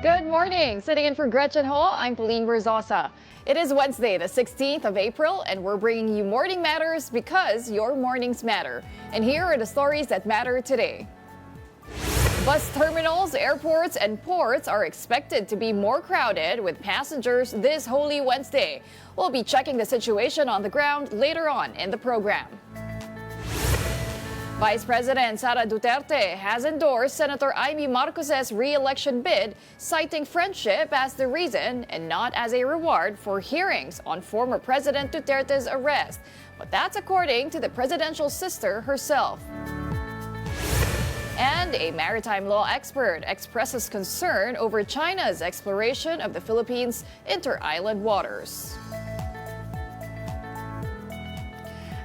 Good morning. Sitting in for Gretchen Ho, I'm Pauline Verzosa. It is Wednesday, the 16th of April, and we're bringing you Morning Matters because your mornings matter. And here are the stories that matter today. Bus terminals, airports, and ports are expected to be more crowded with passengers this Holy Wednesday. We'll be checking the situation on the ground later on in the program. Vice President Sara Duterte has endorsed Senator Imee Marcos's re-election bid, citing friendship as the reason and not as a reward for hearings on former President Duterte's arrest. But that's according to the presidential sister herself. And a maritime law expert expresses concern over China's exploration of the Philippines' inter-island waters.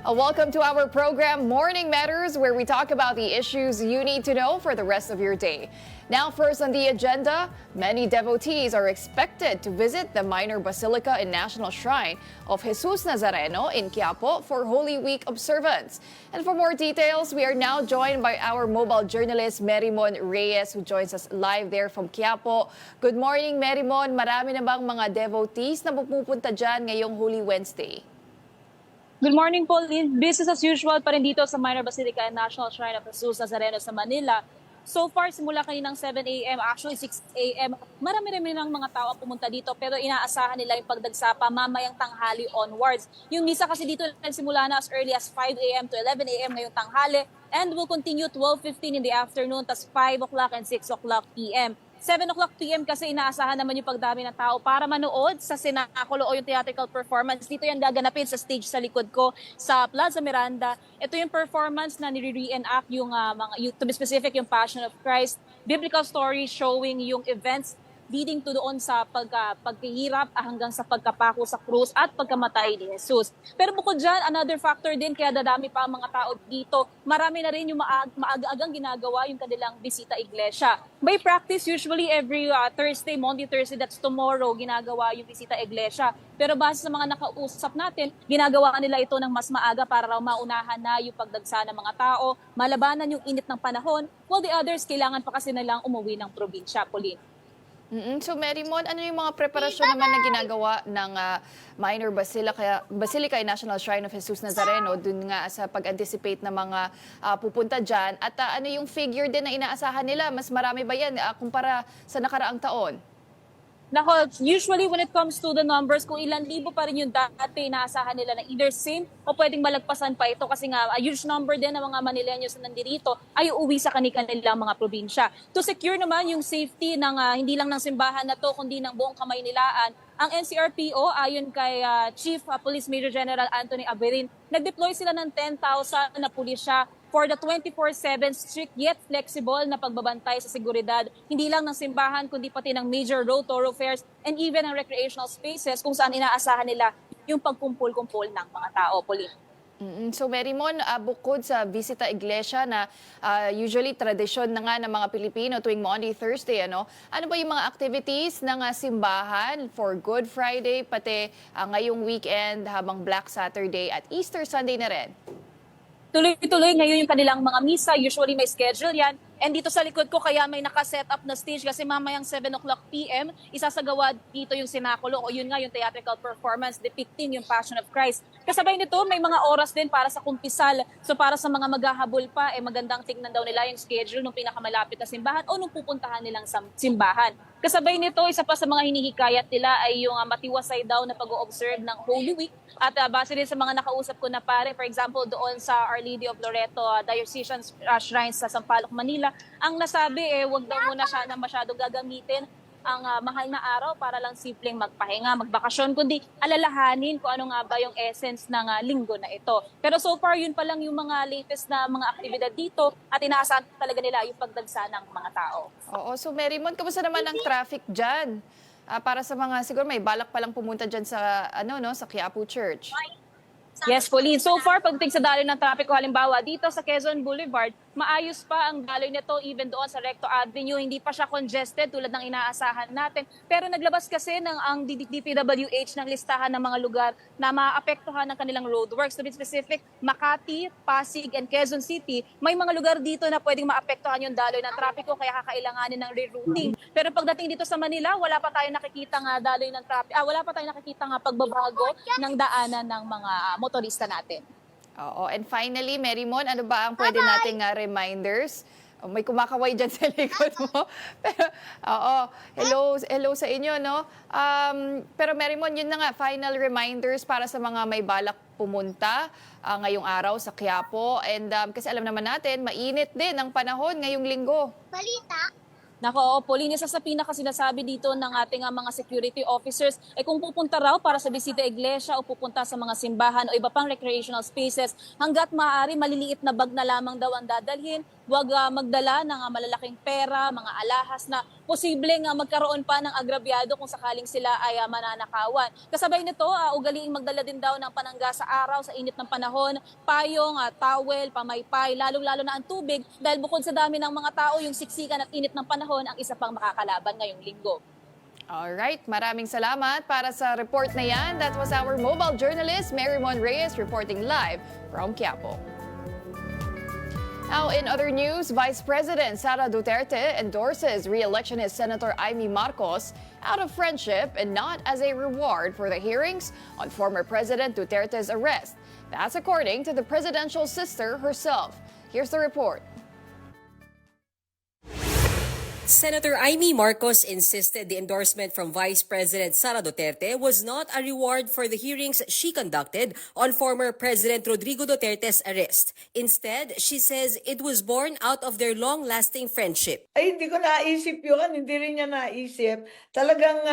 Welcome to our program, Morning Matters, where we talk about the issues you need to know for the rest of your day. Now, first on the agenda, many devotees are expected to visit the Minor Basilica and National Shrine of Jesus Nazareno in Quiapo for Holy Week observance. And for more details, we are now joined by our mobile journalist, Marimon Reyes, who joins us live there from Quiapo. Good morning, Marimon. Marami na bang mga devotees na pupunta dyan ngayong Holy Wednesday? Good morning, Pauline. Business as usual pa rin dito sa Minor Basilica and National Shrine of Jesus Nazareno sa Manila. So far, simula kaninang 7 a.m., actually 6 a.m., marami-rami ng mga tao ang pumunta dito pero inaasahan nila yung pagdagsapa mamayang tanghali onwards. Yung misa kasi dito nagsimula na as early as 5 a.m. to 11 a.m. ngayong tanghali and will continue 12:15 in the afternoon, tas 5 o'clock and 6 o'clock p.m. 7 o'clock p.m. kasi inaasahan naman yung pagdami ng tao para manood sa sinakulo o yung theatrical performance. Dito yan gaganapin sa stage sa likod ko sa Plaza Miranda. Ito yung performance na nire-reenact yung, to be specific, yung Passion of Christ. Biblical story showing yung events leading to doon sa pagkahirap hanggang sa pagkapako sa krus at pagkamatay ni Jesus. Pero bukod dyan, another factor din kaya dadami pa ang mga tao dito. Marami na rin yung maaga-agang ginagawa yung kanilang bisita iglesia. By practice, usually every Thursday, Monday, Thursday, that's tomorrow, ginagawa yung bisita iglesia. Pero base sa mga nakausap natin, ginagawa nila ito ng mas maaga para raw maunahan na yung pagdagsa ng mga tao, malabanan yung init ng panahon, while the others kailangan pa kasi nilang umuwi ng probinsya, Pauline. So, Marimon, ano yung mga preparasyon naman na ginagawa ng Minor Basilica and National Shrine of Jesus Nazareno dun nga sa pag-anticipate ng mga pupunta dyan? At ano yung figure din na inaasahan nila? Mas marami ba yan kumpara sa nakaraang taon? Nako, usually when it comes to the numbers, kung ilan libo pa rin yung dati inaasahan nila na either same o pwedeng malagpasan pa ito kasi nga a huge number din ng mga Manileños na nandito ay uuwi sa kanilang mga probinsya. To secure naman yung safety ng hindi lang ng simbahan na to kundi ng buong Kamaynilaan, ang NCRPO ayon kay Chief Police Major General Anthony Aberin, nag-deploy sila ng 10,000 na pulisya for the 24/7 strict yet flexible na pagbabantay sa seguridad, hindi lang ng simbahan kundi pati ng major road thoroughfares and even ang recreational spaces kung saan inaasahan nila yung pagkumpul-kumpul ng mga tao, Pauline. So, Marimon, bukod sa bisita iglesia na usually tradisyon na nga ng mga Pilipino tuwing Monday, Thursday, ano ba yung mga activities ng simbahan for Good Friday, pati ngayong weekend habang Black Saturday at Easter Sunday na rin? Tuloy-tuloy ngayon yung kanilang mga misa. Usually may schedule yan. And dito sa likod ko kaya may naka-set up na stage kasi mamayang 7 o'clock p.m. isasagawa dito yung sinakulo o yun nga yung theatrical performance depicting yung Passion of Christ. Kasabay nito may mga oras din para sa kumpisal. So para sa mga maghahabol pa, magandang tingnan daw nila yung schedule ng pinakamalapit na simbahan o nung pupuntahan nilang simbahan. Kasabay nito, isa pa sa mga hinihikayat nila ay yung matiwasay daw na pag-o-observe ng Holy Week. At base din sa mga nakausap ko na pare, for example, doon sa Our Lady of Loreto Diocesan Shrines sa Sampaloc, Manila, ang nasabi wag daw muna siya na masyado gagamitin ang mahal na araw para lang simpleng magpahinga, magbakasyon, kundi alalahanin kung ano nga ba yung essence ng linggo na ito. Pero so far, yun pa lang yung mga latest na mga aktibidad dito at inaasahan talaga nila yung pagdagsa ng mga tao. Oo, so Marimon, kamusta naman ang traffic dyan? Para sa mga, siguro may balak palang pumunta dyan sa, sa Quiapo Church. Yes, Pauline. So far, pagdating sa daloy ng trapiko, halimbawa dito sa Quezon Boulevard, maayos pa ang daloy nito even doon sa Recto Avenue. Hindi pa siya congested tulad ng inaasahan natin. Pero naglabas kasi ang DPWH ng listahan ng mga lugar na maapektuhan ng kanilang roadworks. To be specific, Makati, Pasig, and Quezon City, may mga lugar dito na pwedeng maapektuhan yung daloy ng trapiko kaya kakailanganin ng rerouting. Pero pagdating dito sa Manila, wala pa tayong nakikita nga daloy ng traffic. Wala pa tayong nakikita nga pagbabago ng daanan ng mga motorista natin. Oo. And finally, Marymon, ano ba ang pwede nating reminders? Oh, may kumakaway dyan sa likod mo. Pero, oo. Hello sa inyo, no? Pero Marymon, yun na nga, final reminders para sa mga may balak pumunta ngayong araw sa Quiapo. And kasi alam naman natin, mainit din ang panahon ngayong linggo. Balita? Nako, Pauline, isa sa pinaka-sinasabi dito ng ating mga security officers ay kung pupunta raw para sa bisita iglesia o pupunta sa mga simbahan o iba pang recreational spaces, hanggat maaari maliliit na bag na lamang daw ang dadalhin. Huwag magdala ng malalaking pera, mga alahas na posibleng magkaroon pa ng agrabyado kung sakaling sila ay mananakawan. Kasabay nito, ugaliing magdala din daw ng panangga sa araw, sa init ng panahon, payong, towel, pamaypay, lalong-lalo na ang tubig dahil bukod sa dami ng mga tao, yung siksikan at init ng panahon ang isa pang makakalaban ngayong linggo. Alright, maraming salamat para sa report na yan. That was our mobile journalist, Marymon Reyes, reporting live from Quiapo. Now, in other news, Vice President Sara Duterte endorses re-electionist Senator Imee Marcos out of friendship and not as a reward for the hearings on former President Duterte's arrest. That's according to the presidential sister herself. Here's the report. Senator Imee Marcos insisted the endorsement from Vice President Sara Duterte was not a reward for the hearings she conducted on former President Rodrigo Duterte's arrest. Instead, she says it was born out of their long-lasting friendship. Ay, hindi ko naisip yun. Hindi rin niya naisip. Talagang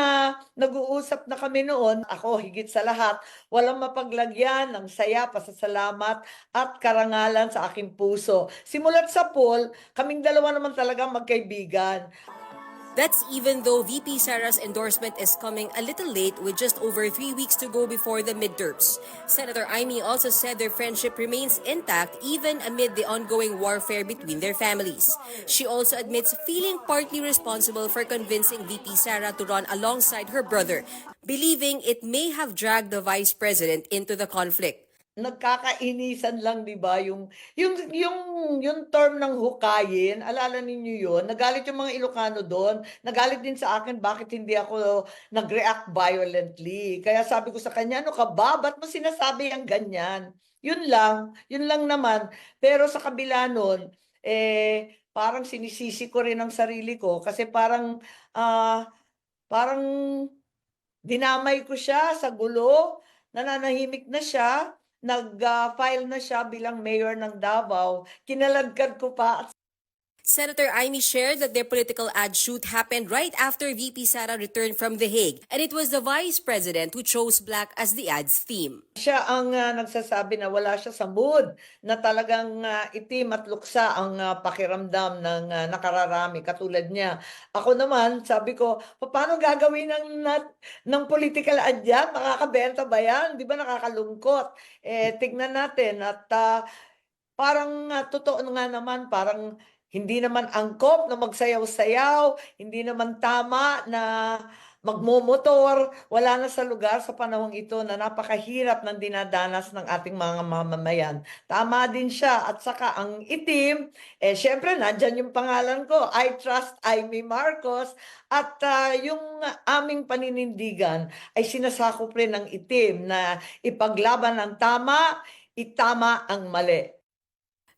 nag-uusap na kami noon. Ako, higit sa lahat, walang mapaglagyan ng saya, pasasalamat at karangalan sa aking puso. Simulat sa poll, kaming dalawa naman talagang magkaibigan. That's even though VP Sara's endorsement is coming a little late with just over 3 weeks to go before the midterms. Senator Imee also said their friendship remains intact even amid the ongoing warfare between their families. She also admits feeling partly responsible for convincing VP Sara to run alongside her brother, believing it may have dragged the Vice President into the conflict. Nagkakainisan lang, di ba? Yung term ng hukayin, alala ninyo yun? Nagalit yung mga Ilocano doon. Nagalit din sa akin bakit hindi ako nag-react violently. Kaya sabi ko sa kanya, ano ka ba? Ba't mo sinasabi ang ganyan? Yun lang naman. Pero sa kabila nun, parang sinisisi ko rin ang sarili ko kasi parang dinamay ko siya sa gulo, nananahimik na siya. Nag-file na siya bilang mayor ng Davao. Kinalagkad ko pa. Senator Imee shared that their political ad shoot happened right after VP Sara returned from The Hague, and it was the Vice President who chose black as the ad's theme. Siya ang nagsasabi na wala siya sa mood, na talagang itim at luksa ang pakiramdam ng nakararami katulad niya. Ako naman, sabi ko, paano gagawin ng political ad yan? Makakabenta ba yan? Di ba nakakalungkot? Tignan natin at parang totoo nga naman, parang hindi naman angkop na magsayaw-sayaw, hindi naman tama na magmomotor, wala na sa lugar sa panahong ito na napakahirap ng dinadanas ng ating mga mamamayan. Tama din siya at saka ang itim, syempre nandyan yung pangalan ko, I trust Imee Marcos at yung aming paninindigan ay sinasakop rin ng itim na ipaglaban ng tama, itama ang mali.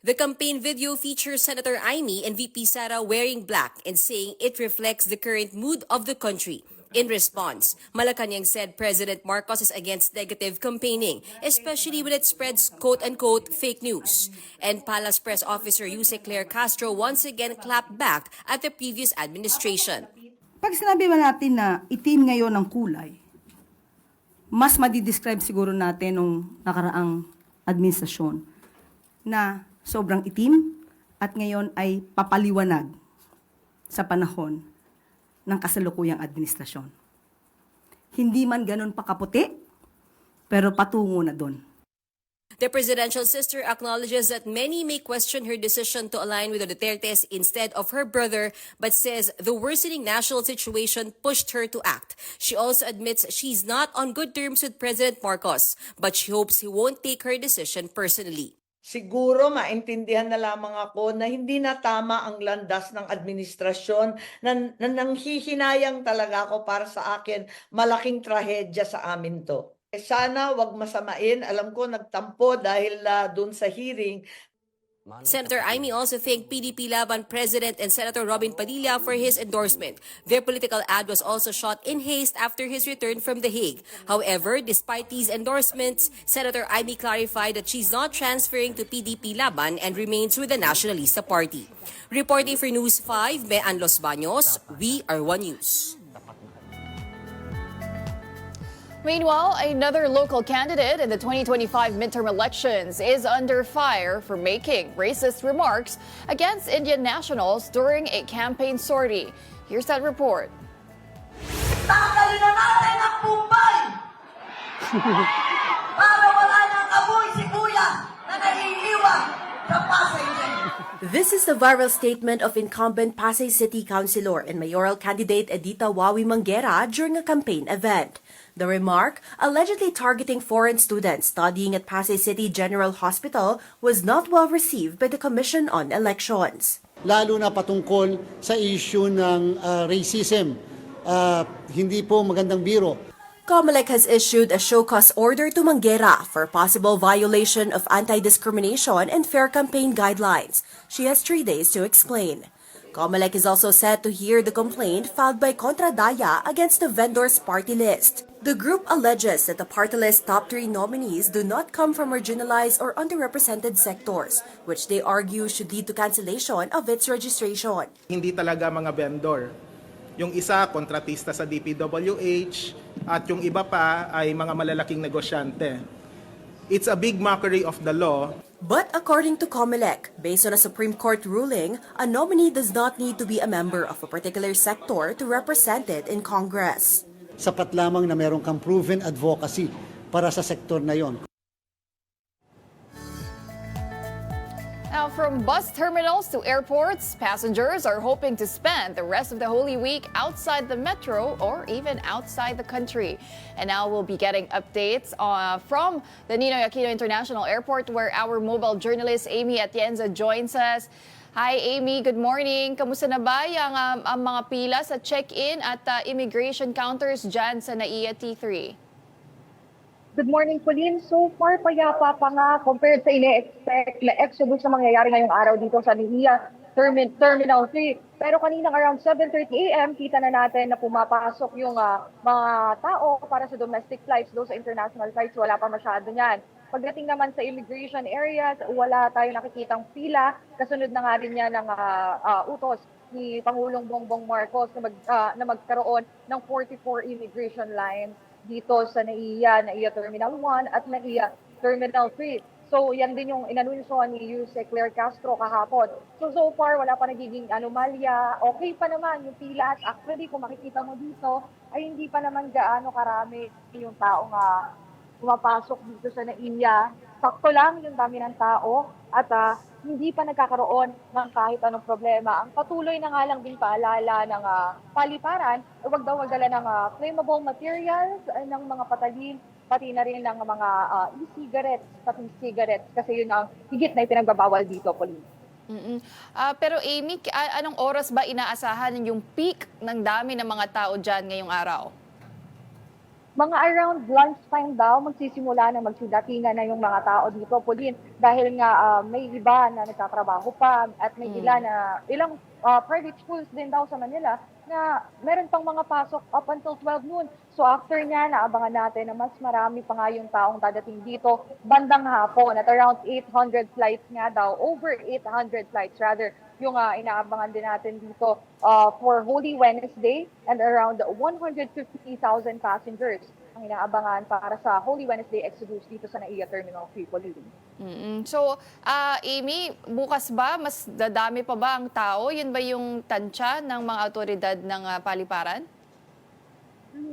The campaign video features Senator Imee and VP Sara wearing black and saying it reflects the current mood of the country. In response, Malacanang said President Marcos is against negative campaigning, especially when it spreads quote-unquote fake news. And Palace Press Officer Yuse Claire Castro once again clapped back at the previous administration. Pag sinabi ba natin na itim ngayon ang kulay, mas madidescribe siguro natin nung nakaraang administrasyon na sobrang itim at ngayon ay papaliwanag sa panahon ng kasalukuyang administrasyon. Hindi man ganun pa kaputi, pero patungo na doon. The presidential sister acknowledges that many may question her decision to align with the Dutertes instead of her brother, but says the worsening national situation pushed her to act. She also admits she's not on good terms with President Marcos, but she hopes he won't take her decision personally. Siguro maintindihan na lamang ako na hindi na tama ang landas ng administrasyon na nanghihinayang talaga ako para sa akin. Malaking trahedya sa amin to. Sana wag masamain. Alam ko nagtampo dahil dun sa hearing. Senator Imee also thanked PDP Laban President and Senator Robin Padilla for his endorsement. Their political ad was also shot in haste after his return from The Hague. However, despite these endorsements, Senator Imee clarified that she's not transferring to PDP Laban and remains with the Nationalista Party. Reporting for News 5, Mean Los Baños, we are One News. Meanwhile, another local candidate in the 2025 midterm elections is under fire for making racist remarks against Indian nationals during a campaign sortie. Here's that report. Tanggalin na natin ang Mumbai! Para wala nang amoy sibuyas na naiiwan sa Pasay City. This is the viral statement of incumbent Pasay City Councilor and mayoral candidate Edita Wawi Manguera during a campaign event. The remark, allegedly targeting foreign students studying at Pasay City General Hospital, was not well received by the Commission on Elections. Lalo na patungkol sa issue ng racism. Hindi po magandang biro. COMELEC has issued a show-cause order to Manguera for possible violation of anti-discrimination and fair campaign guidelines. She has 3 days to explain. COMELEC is also set to hear the complaint filed by Contra Daya against the vendor's party list. The group alleges that the party list top 3 nominees do not come from marginalized or underrepresented sectors, which they argue should lead to cancellation of its registration. Hindi talaga mga vendor. Yung isa, kontratista sa DPWH, at yung iba pa ay mga malalaking negosyante. It's a big mockery of the law. But according to COMELEC, based on a Supreme Court ruling, a nominee does not need to be a member of a particular sector to represent it in Congress. Sapat lamang na meron kang proven advocacy para sa sektor na yon. Now, from bus terminals to airports, passengers are hoping to spend the rest of the Holy Week outside the metro or even outside the country. And now we'll be getting updates from the Ninoy Aquino International Airport, where our mobile journalist Imee Atienza joins us. Hi Imee, good morning. Kamusta na ba ang mga pila sa check-in at immigration counters dyan sa NAIA T3? Good morning, Pauline. So far, payapa pa nga compared sa ine-expect na exodus na mangyayari ngayong araw dito sa NAIA Terminal 3. Pero kanina around 7:30 a.m., kita na natin na pumapasok yung mga tao para sa domestic flights. Doon sa international flights, wala pa masyado niyan. Pagdating naman sa immigration areas, wala tayo nakikitang pila. Kasunod na nga rin niya ng utos ni Pangulong Bongbong Marcos na magkaroon ng 44 immigration lines dito sa NAIA Terminal 1 at NAIA Terminal 3. So yan din yung inanunsyo ni Yuse Claire Castro kahapon. So far wala pa nagiging anomalya. Okay pa naman yung pila. At actually kung makikita mo dito ay hindi pa naman gaano karami yung taong pumapasok dito sa NAIA. Sakto lang yung dami ng tao at hindi pa nagkakaroon ng kahit anong problema. Ang patuloy na nga lang din paalala ng paliparan, huwag daw magdala ng flammable materials, ng mga patalin, pati na rin ng mga e-cigarettes, pati cigarettes, kasi yun ang higit na ipinagbabawal dito, Pauline. Pero Imee, anong oras ba inaasahan yung peak ng dami ng mga tao dyan ngayong araw? Mga around lunchtime daw, magsisimula na magsidatingan na yung mga tao dito, Pauline. Dahil nga may iba na nagtatrabaho pa at may ilang private schools din daw sa Manila na meron pang mga pasok up until 12 noon. So after niya, naabangan natin na mas marami pa nga yung taong dadating dito bandang hapon at around 800 flights nga daw, over 800 flights rather, yung inaabangan din natin dito for Holy Wednesday and around 150,000 passengers ang inaabangan para sa Holy Wednesday exodus dito sa NAIA Terminal 3, Pauline. So, Imee, bukas ba mas dadami pa ba ang tao? Yun ba yung tansya ng mga autoridad ng paliparan?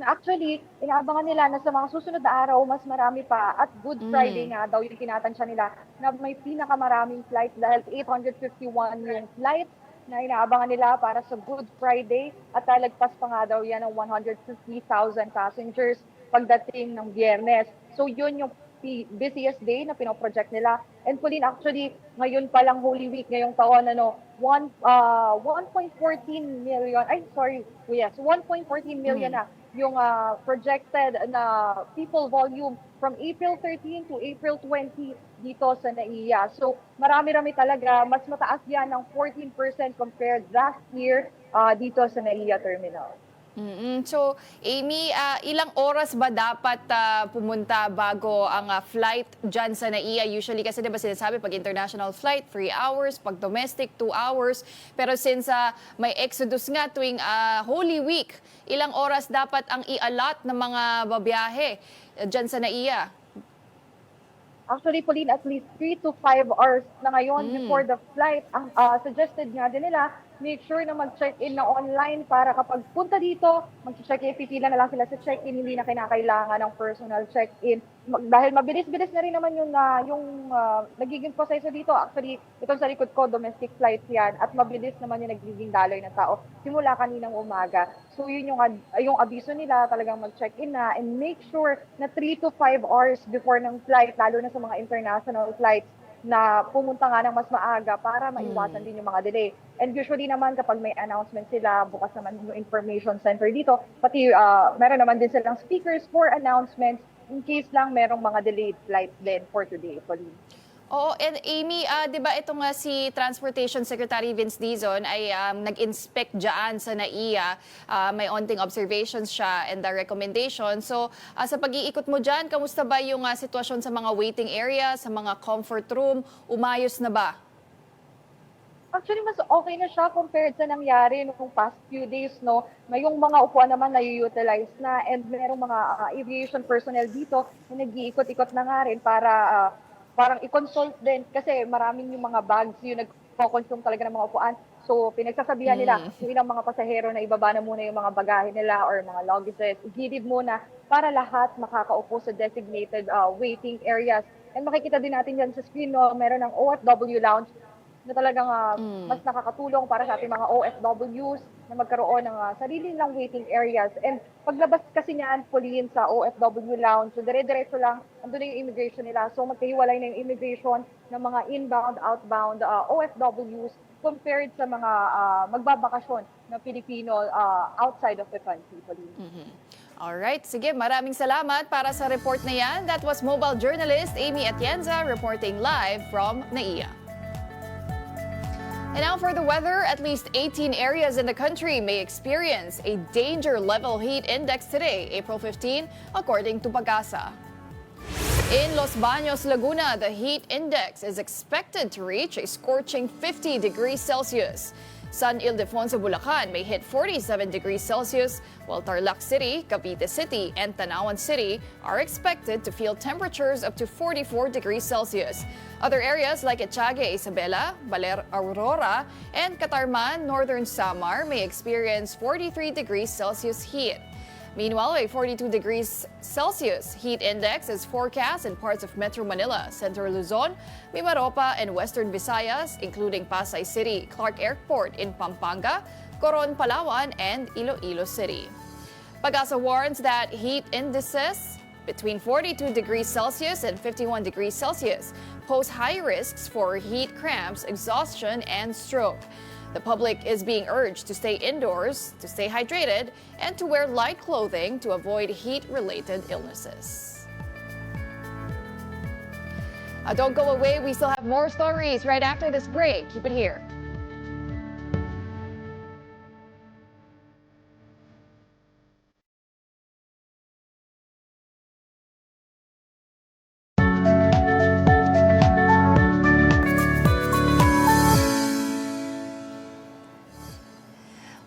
Actually, inaabangan nila na sa mga susunod na araw, mas marami pa. At Good Friday nga daw yung tinatansya nila na may pinakamaraming flight dahil 851 yung flight na inaabangan nila para sa Good Friday at lalagpas pa nga daw yan ng 150,000 passengers pagdating ng Biyernes. So yun yung busiest day na pinoproject nila. And Pauline, actually, ngayon pa lang Holy Week, ngayong taon, 1.14 million, 1.14 million na yung projected na people volume from April 13 to April 20 dito sa NAIA. So marami-rami talaga, mas mataas yan ng 14% compared last year dito sa NAIA terminal. So, Imee, ilang oras ba dapat pumunta bago ang flight dyan sa NAIA? Usually kasi diba sinasabi pag international flight, 3 hours, pag domestic, 2 hours. Pero since may exodus nga tuwing Holy Week, ilang oras dapat ang i-allot ng mga babiyahe dyan sa NAIA? Actually, Pauline, at least 3 to 5 hours na ngayon before the flight. Ang suggested nga din nila, make sure na mag-check-in na online para kapag punta dito, mag-check-in, pipila na lang sila sa check-in, hindi na kinakailangan ng personal check-in. Dahil mabilis-bilis na rin naman yung nagiging proseso dito. Actually, itong sa likod ko, domestic flights yan, at mabilis naman yung nagiging daloy ng tao simula kaninang umaga. So yun yung abiso nila, talagang mag-check-in na and make sure na 3 to 5 hours before ng flight, lalo na sa mga international flights, na pumunta nga ng mas maaga para maiwasan din yung mga delay. And usually naman kapag may announcement sila, bukas naman yung information center dito, pati meron naman din silang speakers for announcements in case lang merong mga delayed flights din for today. Oo, and Imee, di ba ito nga si Transportation Secretary Vince Dizon ay nag-inspect dyan sa NAIA, may onting observations siya and the recommendation. So sa pag-iikot mo dyan, kamusta ba yung sitwasyon sa mga waiting area, sa mga comfort room, umayos na ba? Actually, mas okay na siya compared sa nangyari noong past few days, no? Ngayong mga upuan naman na-utilize na and merong mga aviation personnel dito na nag-iikot-ikot na nga rin para parang i-consult din kasi maraming yung mga bags yung nag-consume talaga ng mga upuan. So, pinagsasabihan nila yung ilang mga pasahero na ibaba na muna yung mga bagahe nila or mga luggages. Igilid muna para lahat makakaupo sa designated waiting areas. And makikita din natin yan sa screen, no? Meron ng OFW lounge na talagang mas nakakatulong para sa ating mga OFWs na magkaroon ng sarili nilang waiting areas. And paglabas kasi niyan, Pauline, sa OFW lounge, so dire-diretso lang, andun na yung immigration nila. So magkahiwalay na yung immigration ng mga inbound, outbound OFWs compared sa mga magbabakasyon na Pilipino outside of the country, Pauline. Alright, sige, maraming salamat para sa report na yan. That was mobile journalist Imee Atienza reporting live from NAIA. And now for the weather, at least 18 areas in the country may experience a danger level heat index today, April 15, according to Pagasa. In Los Baños, Laguna, the heat index is expected to reach a scorching 50 degrees Celsius. San Ildefonso, Bulacan may hit 47 degrees Celsius, while Tarlac City, Cavite City, and Tanawan City are expected to feel temperatures up to 44 degrees Celsius. Other areas like Etiaga, Isabela, Baler, Aurora, and Catarman, Northern Samar may experience 43 degrees Celsius heat. Meanwhile, a 42 degrees Celsius heat index is forecast in parts of Metro Manila, Central Luzon, Mimaropa, and Western Visayas, including Pasay City, Clark Airport in Pampanga, Coron, Palawan, and Iloilo City. Pagasa warns that heat indices between 42 degrees Celsius and 51 degrees Celsius pose high risks for heat cramps, exhaustion, and stroke. The public is being urged to stay indoors, to stay hydrated, and to wear light clothing to avoid heat-related illnesses. Don't go away. We still have more stories right after this break. Keep it here.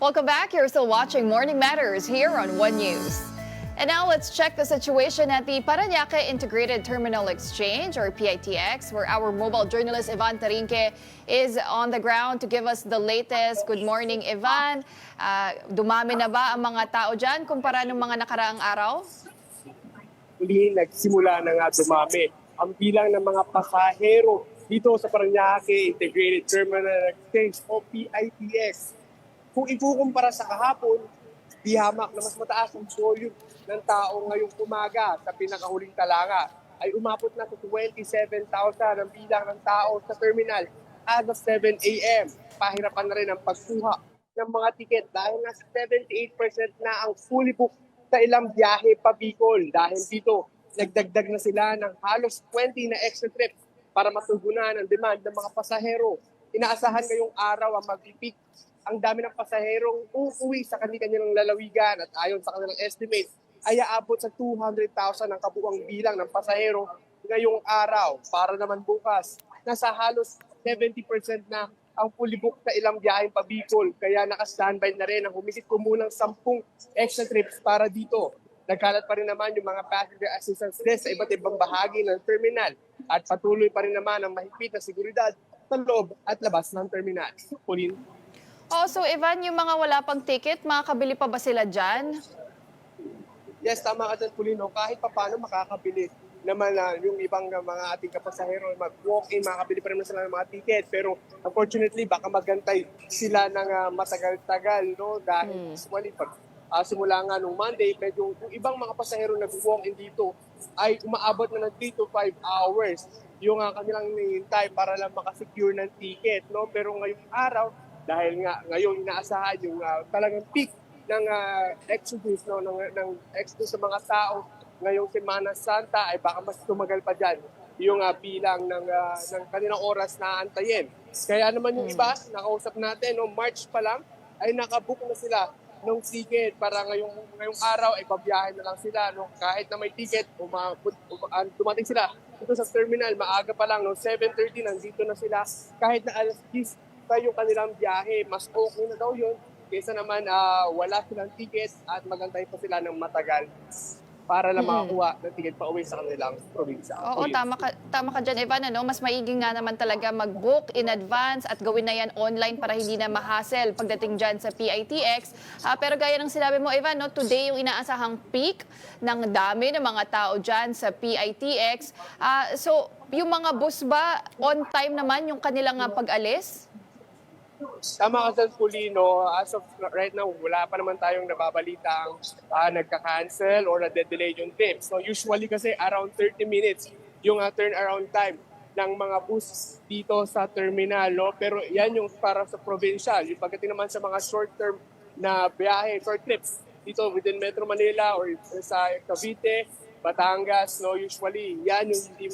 Welcome back. You're still watching Morning Matters here on One News. And now let's check the situation at the Parañaque Integrated Terminal Exchange or PITX, where our mobile journalist Ivan Tarinque is on the ground to give us the latest. Good morning, Ivan. Dumami na ba ang mga tao dyan kumpara ng mga nakaraang araw? Muli nagsimula na nga dumami ang bilang ng mga pasahero dito sa Parañaque Integrated Terminal Exchange o PITX. Kung ikukumpara sa kahapon, di hamak na mas mataas ang volume ng tao ngayong umaga sa pinakahuling talanga ay umabot na sa 27,000 ang bilang ng tao sa terminal as of 7 a.m. Pahirapan na rin ang pagkuha ng mga tiket dahil nasa 78% na ang fully booked sa ilang biyahe pa Bicol. Dahil dito, nagdagdag na sila ng halos 20 na extra trips para matugunan ang demand ng mga pasahero. Inaasahan ngayong araw ang mag-peak ang dami ng pasaherong uuwi sa kanilang lalawigan at ayon sa kanilang estimate ay aabot sa 200,000 ang kabuuang bilang ng pasahero ngayong araw. Para naman bukas, nasa halos 70% na ang fully booked sa ilang biyaheng pa Bicol. Kaya naka-standby na rin ang humigit kumulang 10 extra trips para dito. Nagkalat pa rin naman yung mga passenger assistance desk sa iba't ibang bahagi ng terminal at patuloy pa rin naman ang mahigpit na seguridad sa loob at labas ng terminal. Pauline? So Ivan, yung mga wala pang ticket, makakabili pa ba sila dyan? Yes, tama ka dyan, Pulino. Kahit pa paano makakabili naman yung ibang mga ating kapasahero mag-walk-in, makakabili pa rin sila ng mga ticket. Pero unfortunately, baka magantay sila ng matagal-tagal, no? Dahil usually, pag simula nga nung Monday, medyo yung ibang mga pasahero nag-walk-in dito ay umaabot na ng 3 to 5 hours yung kanilang hinihintay para lang makasecure ng ticket, no? Pero ngayong araw, dahil nga ngayon inaasahan yung talagang peak ng exodus, no, ng exodus sa mga tao ngayong Semana Santa ay baka mas tumagal pa dyan yung bilang ng kanilang oras na antayin. Kaya naman yung iba, nakausap natin, no, March pa lang ay nakabook na sila ng ticket para ngayong araw ay pabiyahe na lang sila. No? Kahit na may ticket, dumating sila dito sa terminal, maaga pa lang, no, 7:30 nandito na sila. Kahit na alas 10 pa yung kanilang biyahe, mas okay na daw yun kaysa naman wala silang ticket at magantay pa sila ng matagal para lang makakuha ng ticket pa uwi sa kanilang probinsya. Oo, tama ka dyan, Evan. Ano? Mas maiging nga naman talaga mag-book in advance at gawin na yan online para hindi na ma-hassle pagdating dyan sa PITX. Pero gaya ng sinabi mo, Evan, no, today yung inaasahang peak ng dami ng mga tao dyan sa PITX. So, yung mga bus ba, on time naman yung kanilang pag-alis? Tama ka sa Pulino. As of right now, wala pa naman tayong nababalita ang nagka-cancel or na-delay yung trips. So usually kasi around 30 minutes yung turnaround time ng mga bus dito sa terminal. No? Pero yan yung para sa provincial. Yung pagdating naman sa mga short-term na biyahe, short trips dito within Metro Manila or sa Cavite, Batangas, no? Usually yan yung hindi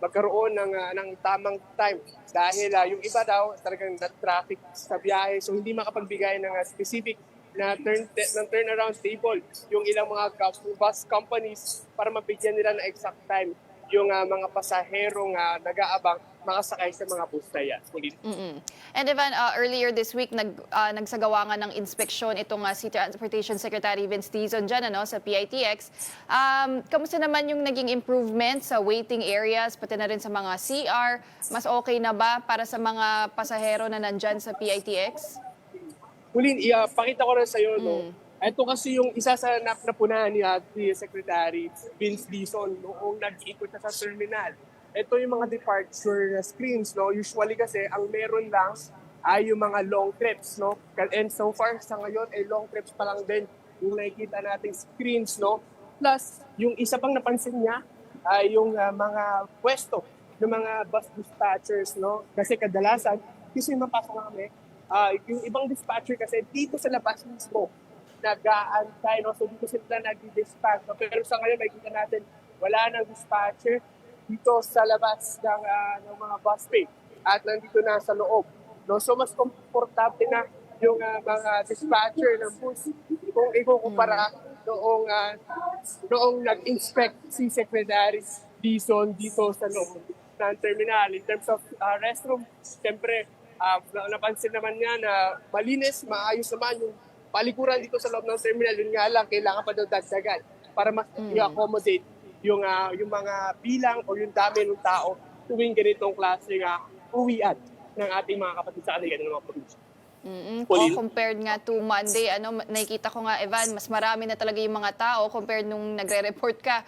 magkaroon ng tamang time dahil yung iba daw talagang traffic sa biyahe so hindi makapagbigay ng specific na turnaround table yung ilang mga bus companies para mabigyan nila ng exact time yung mga pasaherong nag-aabang makasakay sa mga bus na yan. And Evan, earlier this week, nagsagawa nga ng inspeksyon itong si Transportation Secretary Vince Dizon dyan sa PITX. Kamusta naman yung naging improvement sa waiting areas, pati na rin sa mga CR? Mas okay na ba para sa mga pasahero na nandyan sa PITX? Hulin, pakita ko rin sa'yo, no? Ito kasi yung isa sa napunahan ni Secretary Vince Dizon noong nag-ikot na sa terminal. Ito yung mga departure screens, no? Usually kasi ang meron lang ay yung mga long trips, no? And so far sa ngayon ay long trips pa lang din yung nakikita nating screens, no? Plus, yung isa pang napansin niya ay yung mga pwesto ng mga bus dispatchers, no? Kasi kadalasan, kasi mapasok kami, yung ibang dispatcher kasi dito sa labas mismo nag-aantay, no? So dito sila nag-dispatch. No? Pero sa ngayon, makikita natin, wala nang dispatcher dito sa labas ng mga bus bay at nandito na sa loob. No? So mas komportable na yung mga dispatcher ng bus kung ikukumpara noong nag-inspect si Secretary Dizon dito sa loob ng terminal. In terms of restroom, siyempre, napansin naman niya na malinis, maayos naman yung palikuran dito sa loob ng terminal. Yun nga lang, kailangan pa daw dagdagan para mas i-accommodate yung mga bilang o yung dami ng tao tuwing ganitong klase uwian ng ating mga kapatid sa kanila ng mga probinsya. Compared nga to Monday, nakikita ko nga, Evan, mas marami na talaga yung mga tao compared nung nagre-report ka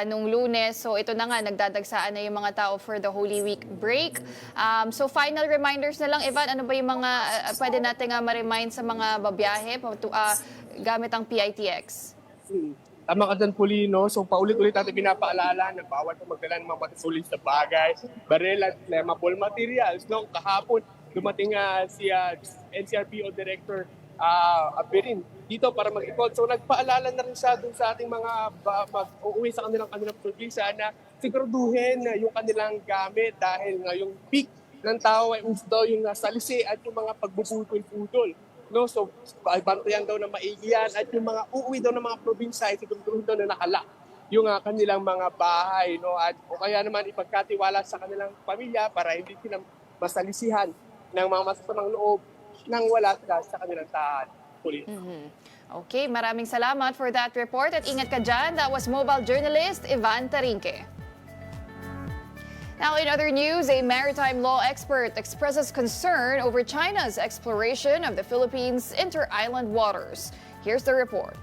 nung Lunes. So ito na nga, nagdadagsaan na yung mga tao for the Holy Week break. So final reminders na lang, Evan, ano ba yung mga pwede natin ma-remind sa mga babiyahe gamit ang PITX? Tama ka dyan, Polino. So paulit-ulit natin pinapaalala na bawal kang magdala ng mga matusulis na bagay, baril at flammable materials. No? Kahapon, dumating si NCRPO Director Aberin dito para mag-ikot. So nagpaalala na rin siya dun sa ating mga mag-uuwi sa kanilang probinsya na siguraduhin yung kanilang gamit dahil ngayong peak ng tao ay daw yung salisi at yung mga pagbubutol-putol. No? So bantayan daw na maigiyan at yung mga uuwi daw ng mga probinsya ay siguraduhin daw na nakala yung kanilang mga bahay. No? At, o kaya naman ipagkatiwala sa kanilang pamilya para hindi sila masalisihan ng mga masasamang loob nang wala sila sa kanilang tahan. Okay, maraming salamat for that report at ingat ka dyan. That was mobile journalist Ivan Tarinque. Now, in other news, a maritime law expert expresses concern over China's exploration of the Philippines' inter-island waters. Here's the report.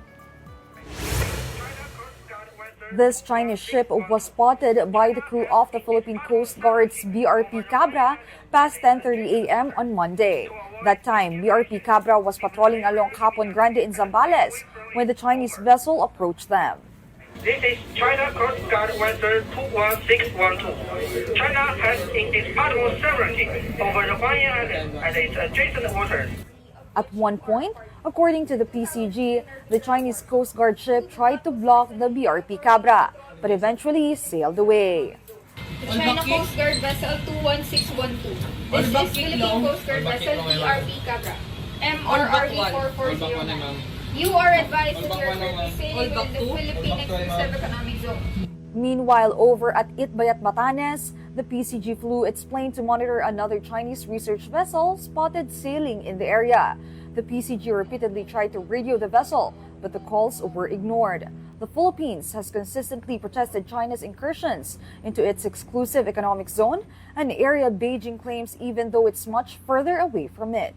This Chinese ship was spotted by the crew of the Philippine Coast Guard's BRP Cabra past 10:30 a.m. on Monday. That time, BRP Cabra was patrolling along Capon Grande in Zambales when the Chinese vessel approached them. This is China Coast Guard vessel 21612. China has indisputable sovereignty over the Hawaiian Island and its adjacent waters. At one point, according to the PCG, the Chinese Coast Guard ship tried to block the BRP Cabra, but eventually sailed away. The China Coast Guard vessel 21612. This is Philippine Coast Guard vessel BRP Cabra, MRRV 4409. You are advised that you are currently sailing in the Philippine Exclusive Economic Zone. Meanwhile, over at Itbayat, Batanes, the PCG flew its plane to monitor another Chinese research vessel spotted sailing in the area. The PCG repeatedly tried to radio the vessel, but the calls were ignored. The Philippines has consistently protested China's incursions into its exclusive economic zone, an area Beijing claims even though it's much further away from it.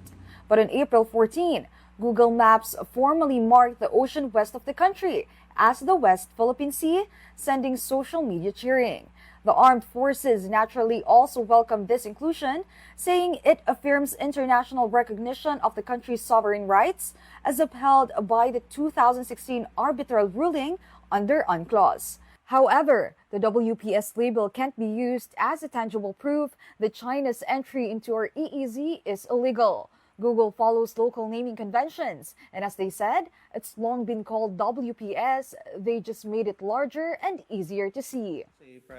But on April 14, Google Maps formally marked the ocean west of the country as the West Philippine Sea, sending social media cheering. The armed forces naturally also welcomed this inclusion, saying it affirms international recognition of the country's sovereign rights as upheld by the 2016 arbitral ruling under UNCLOS. However, the WPS label can't be used as a tangible proof that China's entry into our EEZ is illegal. Google follows local naming conventions, and as they said, it's long been called WPS, they just made it larger and easier to see.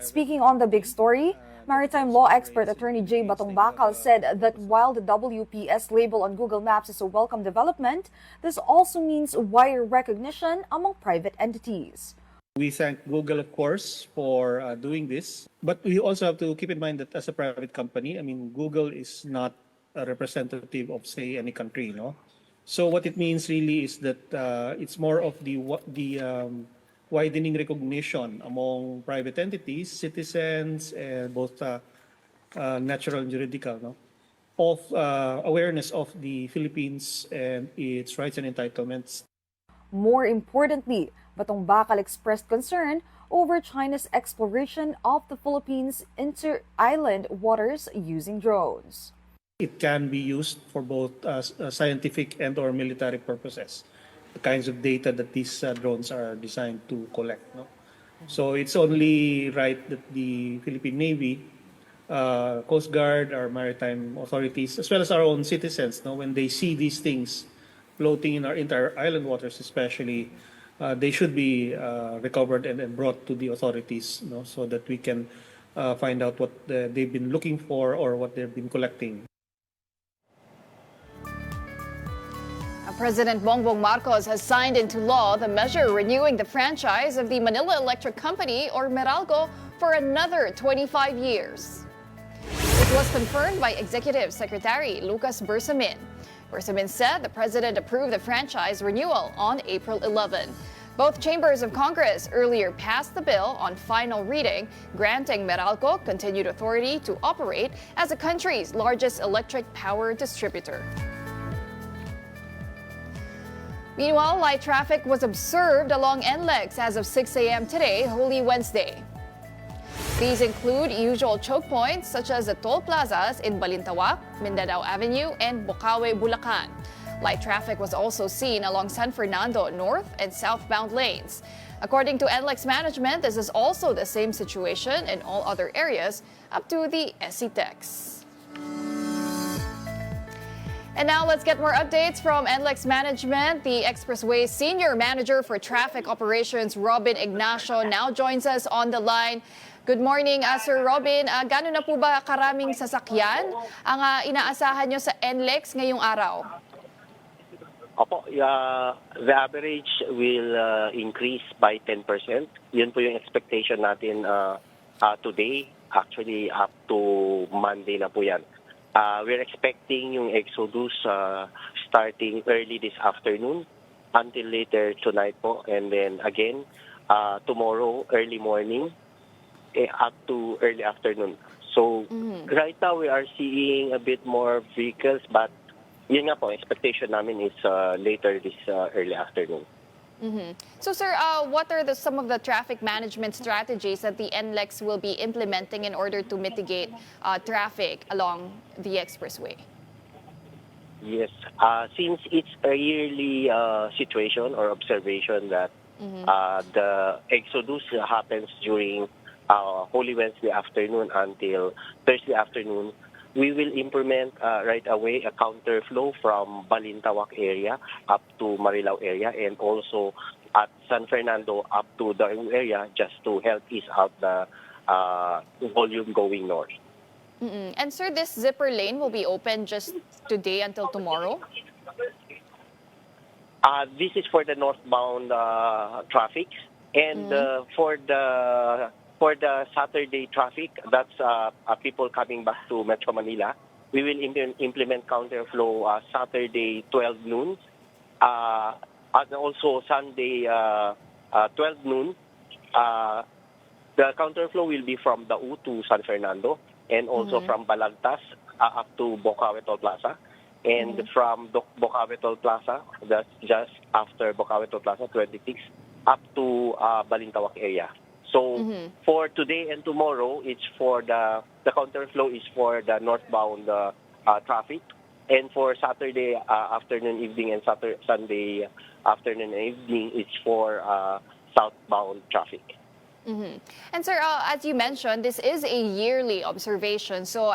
Speaking on the big story, maritime law expert attorney Jay Batongbakal said that while the WPS label on Google Maps is a welcome development, this also means wider recognition among private entities. We thank Google, of course, for doing this, but we also have to keep in mind that as a private company, Google is not a representative of, say, any country, no? So what it means really is that it's more of the widening recognition among private entities, citizens, and both natural and juridical, no? Of awareness of the Philippines and its rights and entitlements. More importantly, Batongbakal expressed concern over China's exploration of the Philippines' inter-island waters using drones. It can be used for both scientific and or military purposes, the kinds of data that these drones are designed to collect. No? So it's only right that the Philippine Navy, Coast Guard, our maritime authorities, as well as our own citizens, no, when they see these things floating in our inter-island waters especially, they should be recovered and brought to the authorities, no, so that we can find out what they've been looking for or what they've been collecting. President Bongbong Marcos has signed into law the measure renewing the franchise of the Manila Electric Company, or Meralco, for another 25 years. It was confirmed by Executive Secretary Lucas Bersamin. Persimmon said the president approved the franchise renewal on April 11. Both chambers of Congress earlier passed the bill on final reading, granting Meralco continued authority to operate as the country's largest electric power distributor. Meanwhile, light traffic was observed along NLEX as of 6 a.m. today, Holy Wednesday. These include usual choke points such as the toll plazas in Balintawak, Mindanao Avenue, and Bocaue, Bulacan. Light traffic was also seen along San Fernando north and southbound lanes. According to NLEX management, this is also the same situation in all other areas up to the PITX. And now let's get more updates from NLEX management. The Expressway Senior Manager for Traffic Operations, Robin Ignacio, now joins us on the line. Good morning, Sir Robin. Gano'n na po ba karaming sasakyan ang inaasahan nyo sa NLEX ngayong araw? Opo, the average will increase by 10%. Yun po yung expectation natin today, actually up to Monday na po yan. We're expecting yung exodus starting early this afternoon until later tonight po. And then again, tomorrow, early morning, up to early afternoon. So right now we are seeing a bit more vehicles, but yun nga po, expectation namin is later this early afternoon. So, sir, what are some of the traffic management strategies that the NLEX will be implementing in order to mitigate traffic along the expressway? Yes, since it's a yearly situation or observation that the exodus happens during Holy Wednesday afternoon until Thursday afternoon, we will implement right away a counterflow from Balintawak area up to Marilao area and also at San Fernando up to the area just to help ease out the volume going north. And sir, this zipper lane will be open just today until tomorrow? This is for the northbound traffic and for the Saturday traffic, that's people coming back to Metro Manila. We will implement counterflow Saturday 12 noon and also Sunday 12 noon. The counterflow will be from Dau to San Fernando and also from Balagtas up to Bocaue Toll Plaza. And from Bocaue Toll Plaza, that's just after Bocaue Toll Plaza 26, up to Balintawak area. So for today and tomorrow, it's for the counterflow is for the northbound traffic, and for Saturday afternoon, evening, and Sunday afternoon and evening, it's for southbound traffic. And sir, as you mentioned, this is a yearly observation. So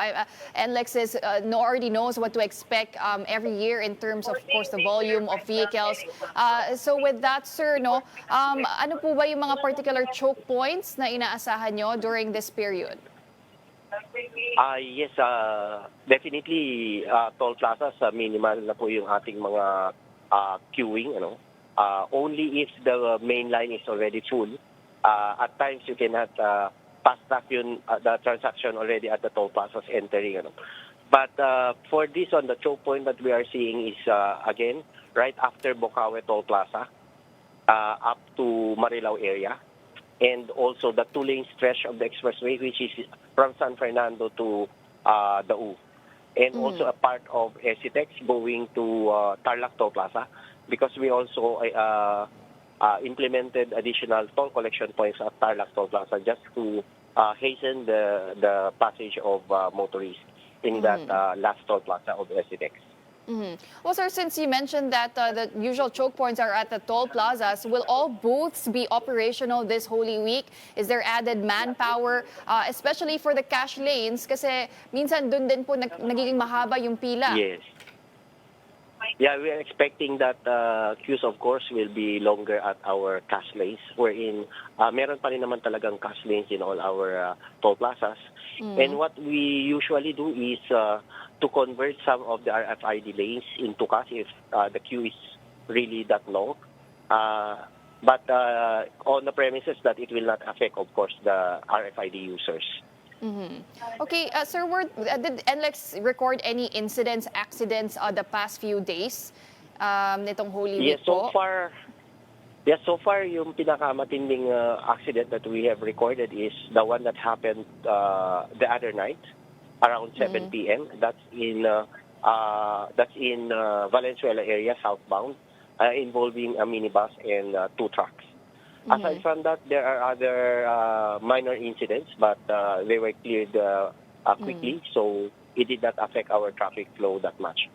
NLEX already knows what to expect every year in terms of course, the volume of vehicles. So with that, sir, ano po ba yung mga particular choke points na inaasahan nyo during this period? Yes, definitely toll plazas, minimal na po yung ating mga queuing. Only if the main line is already full. At times you cannot fast track the transaction already at the toll plazas entering. But for this one, the choke point that we are seeing is again right after Bocaue Toll Plaza up to Marilao area, and also the two-lane stretch of the expressway, which is from San Fernando to Dau, and also a part of PITX going to Tarlac Toll Plaza, because we also implemented additional toll collection points at Tarlac Toll Plaza just to hasten the passage of motorists in that last toll plaza of PITX. Well, sir, since you mentioned that the usual choke points are at the toll plazas, will all booths be operational this Holy Week? Is there added manpower, especially for the cash lanes? Kasi minsan dun din po nagiging mahaba yung pila. Yes. Yeah, we are expecting that queues, of course, will be longer at our cash lanes, wherein meron pa rin naman talagang cash lanes in all our toll plazas. And what we usually do is to convert some of the RFID lanes into cash if the queue is really that long. But on the premises that it will not affect, of course, the RFID users. Okay, sir, did NLEX record any incidents, accidents the past few days nitong Holy Week po? So far, yung pinakamatinding accident that we have recorded is the one that happened the other night around 7 p.m. That's in Valenzuela area, southbound, involving a minibus and 2 trucks. Aside from that, there are other minor incidents, but they were cleared quickly, so it did not affect our traffic flow that much.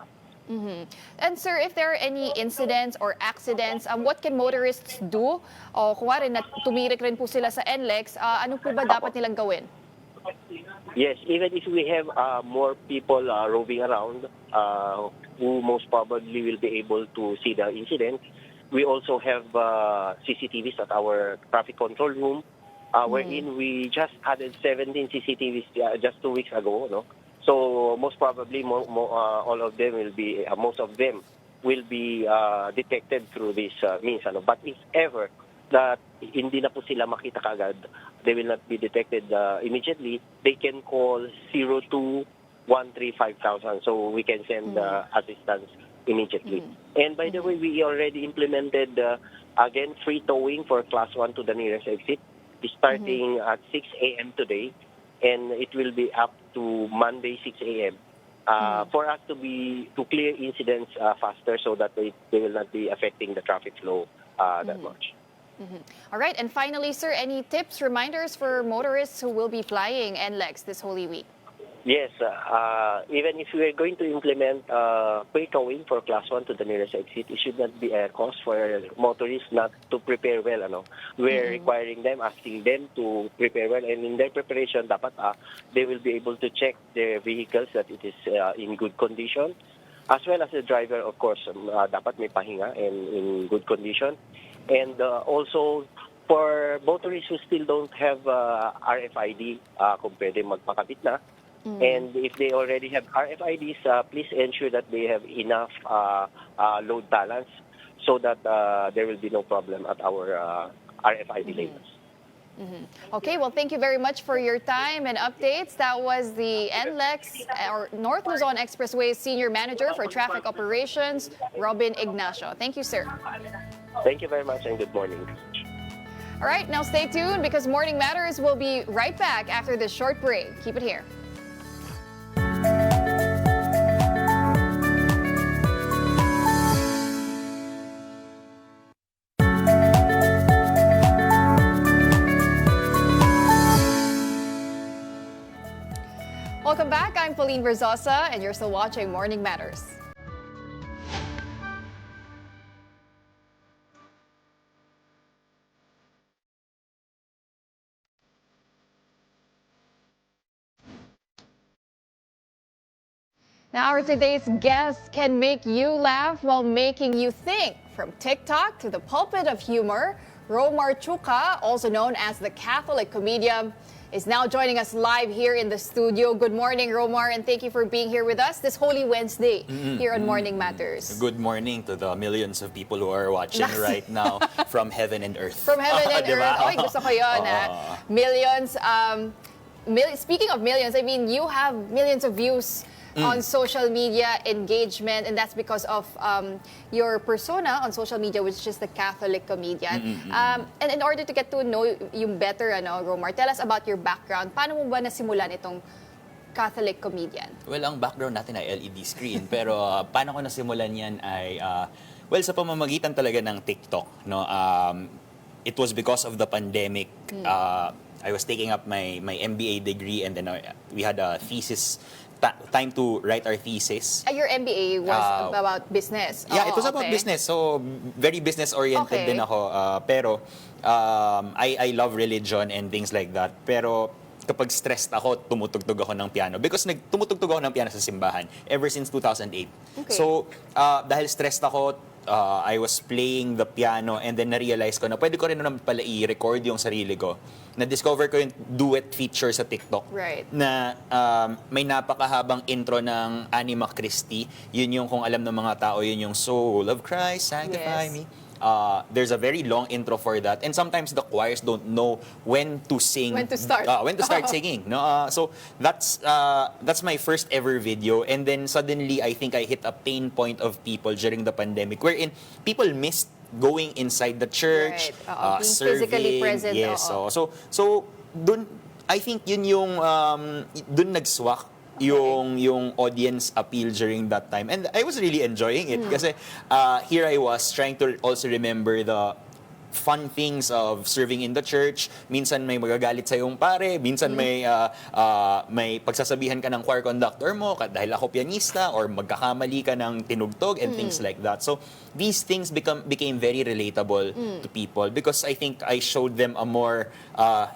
And sir, if there are any incidents or accidents, what can motorists do? O kung wari na tumirik rin po sila sa NLEX, ano po ba dapat nilang gawin? Yes, even if we have more people roving around who most probably will be able to see the incident, we also have CCTVs at our traffic control room, wherein we just added 17 CCTVs just 2 weeks ago. No? So most probably all of them will be, most of them will be detected through this means. But if ever that hindi na po sila makita kagad, they will not be detected immediately, they can call 02-135,000 so we can send assistance immediately. And by the way, we already implemented again free towing for class 1 to the nearest exit, starting at 6 a.m. today, and it will be up to Monday 6 a.m. For us to clear incidents faster, so that they will not be affecting the traffic flow that much. All right, and finally, sir, any tips, reminders for motorists who will be flying NLEX this Holy Week? Yes, even if we are going to implement free towing for class 1 to the nearest exit, it should not be a cause for motorists not to prepare well. We're requiring them, asking them to prepare well, and in their preparation, dapat they will be able to check their vehicles that it is in good condition, as well as the driver, of course, dapat may pahinga and in good condition. And also, for motorists who still don't have RFID, kung pwede magpakabit na, and if they already have RFIDs, please ensure that they have enough load balance so that there will be no problem at our RFID labels. Okay, well, thank you very much for your time and updates. That was the NLEX, or North Luzon Expressway Senior Manager for Traffic Operations, Robin Ignacio. Thank you, sir. Thank you very much and good morning. All right, now stay tuned because Morning Matters will be right back after this short break. Keep it here. Welcome back. I'm Pauline Verzosa, and you're still watching Morning Matters. Now, our today's guest can make you laugh while making you think. From TikTok to the pulpit of humor, Romar Chuka, also known as the Catholic comedian, is now joining us live here in the studio. Good morning, Romar, and thank you for being here with us this Holy Wednesday here on Morning Matters. Good morning to the millions of people who are watching right now from heaven and earth. From heaven and earth. Oy, gusto ko yun, Millions. Speaking of millions, I mean, you have millions of views on social media engagement, and that's because of your persona on social media, which is the Catholic comedian. And in order to get to know you better, Romar, tell us about your background. Paano mo ba nasimulan itong Catholic comedian? Well, ang background natin ay LED screen, pero paano ko nasimulan yan ay, sa pamamagitan talaga ng TikTok. No? It was because of the pandemic. I was taking up my MBA degree, and then we had a thesis time to write our thesis. Your MBA was about business? Yeah, it was about business. So, very business-oriented din ako. Pero, I love religion and things like that. Pero, kapag stressed ako, tumutugtog ako ng piano. Because tumutugtog ako ng piano sa simbahan ever since 2008. Okay. So, dahil stressed ako, I was playing the piano, and then na-realize ko na pwede ko rin naman pala i-record yung sarili ko. Na-discover ko yung duet feature sa TikTok. Right. Na may napakahabang intro ng Anima Christi. Yun yung, kung alam ng mga tao, yun yung Soul of Christ, Sanctify Me. there's a very long intro for that, and sometimes the choirs don't know when to sing, When to start. when to start singing. No, so that's my first ever video, and then suddenly I think I hit a pain point of people during the pandemic, wherein people missed going inside the church, Right. Being serving. physically present. Yes, Oo. so dun, I think yun yung dun nagswak yung audience appeal during that time, and I was really enjoying it kasi here I was trying to also remember the fun things of serving in the church. Minsan may magagalit sa yung pare, minsan may pagsasabihan ka ng choir conductor mo dahil ako pianista, or magkakamali ka ng tinugtog and things like that. So these things became very relatable to people because I think I showed them a more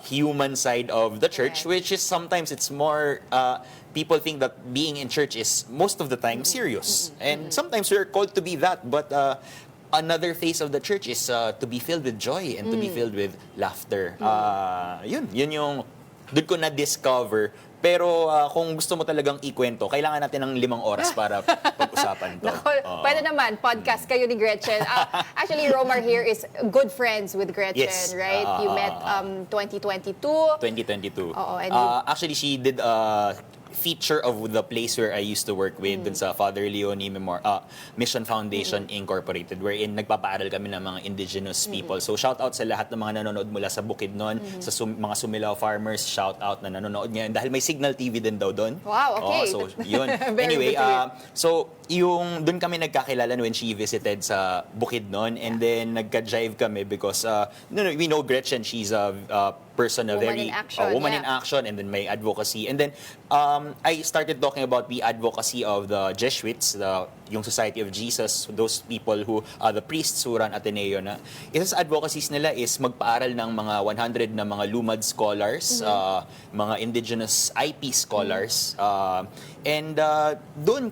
human side of the church, which is sometimes it's more people think that being in church is most of the time serious, and sometimes we're called to be that, but another face of the church is to be filled with joy and to be filled with laughter. Yun yung doon ko na-discover. Pero kung gusto mo talagang ikwento, kailangan natin ng 5 oras para pag-usapan to. Pwede naman, podcast kayo ni Gretchen. Actually, Romar here is good friends with Gretchen, Yes. right? You met 2022. 2022. Oo, and actually, she did feature of the place where I used to work with dun sa Father Leone Mission Foundation Incorporated, wherein nagpapaaral kami ng mga indigenous people. So shout out sa lahat ng mga nanonood mula sa Bukidnon, sa mga Sumilaw farmers, shout out na nanonood ngayon dahil may Signal TV din daw doon. Wow, okay. So yun. Very Anyway, good to hear. so yung doon kami nagkakilala when she visited sa Bukidnon, and then nagka-jive kami because we know Gretchen, she's a person, a Woman very in action, woman in yeah. action, and then may advocacy. And then I started talking about the advocacy of the Jesuits, yung Society of Jesus, those people who the priests who run Ateneo na. Isa sa advocacies nila is magpaaral ng mga 100 na mga lumad scholars, mga indigenous IP scholars. And doon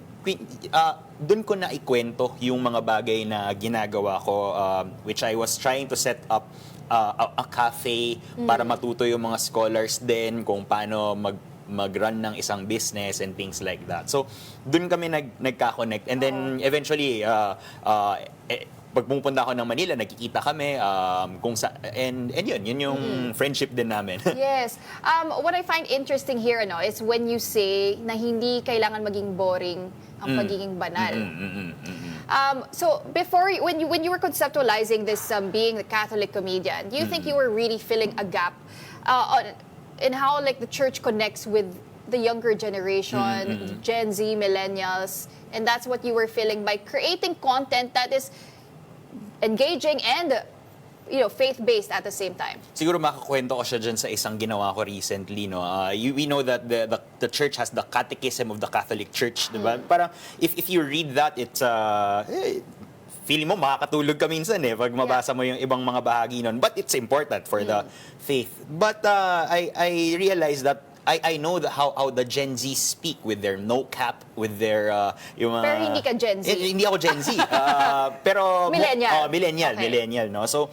ko na ikwento yung mga bagay na ginagawa ko, which I was trying to set up a cafe para matuto yung mga scholars din kung paano mag-run ng isang business and things like that. So, dun kami nagka-connect. And then, eventually, pag pumunta ako ng Manila, nagkikita kami, and yun yung friendship din namin. Yes. What I find interesting here is when you say na hindi kailangan maging boring ang pagiging banal. So before, when you were conceptualizing this being a Catholic comedian, do you think you were really filling a gap in how like the church connects with the younger generation, Gen Z, millennials, and that's what you were feeling by creating content that is engaging and faith-based at the same time? Siguro makakwento ko siya dyan sa isang ginawa ko recently. No? We know that the church has the Catechism of the Catholic Church. Diba? Parang if you read that, it's feeling mo makakatulog ka minsan pag mabasa mo yung ibang mga bahagi nun. But it's important for the faith. But I realized that I know how the Gen Z speak with their no cap, with their yung Pero hindi ka Gen Z. Hindi ako Gen Z. Pero Millennial. Millennial, no. So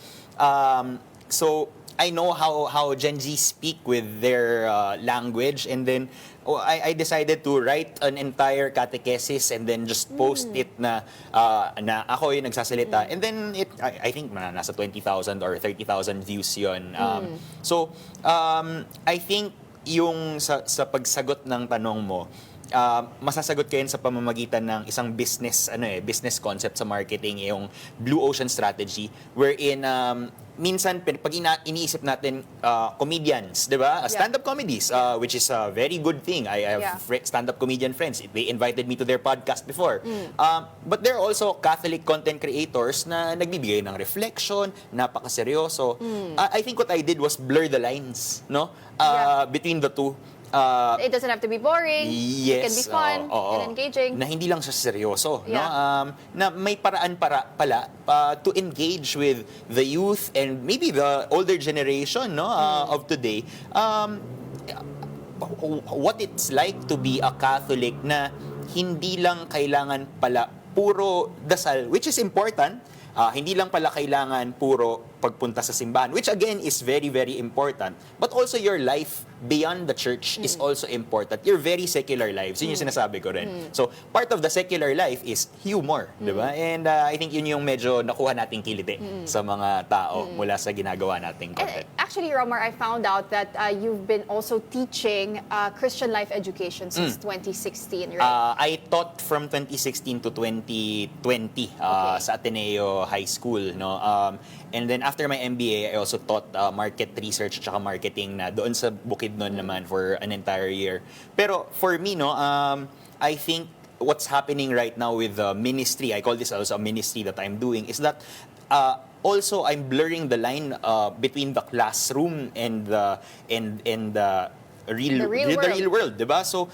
I know how Gen Z speak with their language, and then I decided to write an entire catechesis and then just post it na ako yung nagsasalita, and then I think nasa 20,000 or 30,000 views yun. So I think yung sa pagsagot ng tanong mo, masasagot ko yun sa pamamagitan ng isang business concept sa marketing, yung blue ocean strategy, wherein minsan pag iniisip natin comedians, 'di ba? Stand-up comedies, which is a very good thing. I have stand-up comedian friends. They invited me to their podcast before. But there are also Catholic content creators na nagbibigay ng reflection, napakaseryoso. I think what I did was blur the lines, no? Between the two. It doesn't have to be boring. Yes, it can be fun and engaging. Na hindi lang siya seryoso, no? Na may paraan pala to engage with the youth and maybe the older generation, no, of today. What it's like to be a Catholic na hindi lang kailangan pala puro dasal, which is important. Hindi lang pala kailangan puro pagpunta sa simbahan, which again is very, very important. But also your life beyond the church is also important. Your very secular lives, yun yung sinasabi ko rin. So, part of the secular life is humor, di ba? And I think yun yung medyo nakuha nating kiliti sa mga tao mula sa ginagawa nating content. Actually, Romar, I found out that you've been also teaching Christian life education since 2016, right? I taught from 2016 to 2020 sa Ateneo High School, no. And then after my MBA, I also taught market research at marketing na doon sa Bukidnon naman for an entire year. Pero for me, no, I think what's happening right now with the ministry, I call this also a ministry that I'm doing, is that also I'm blurring the line between the classroom and the real world, 'di ba? So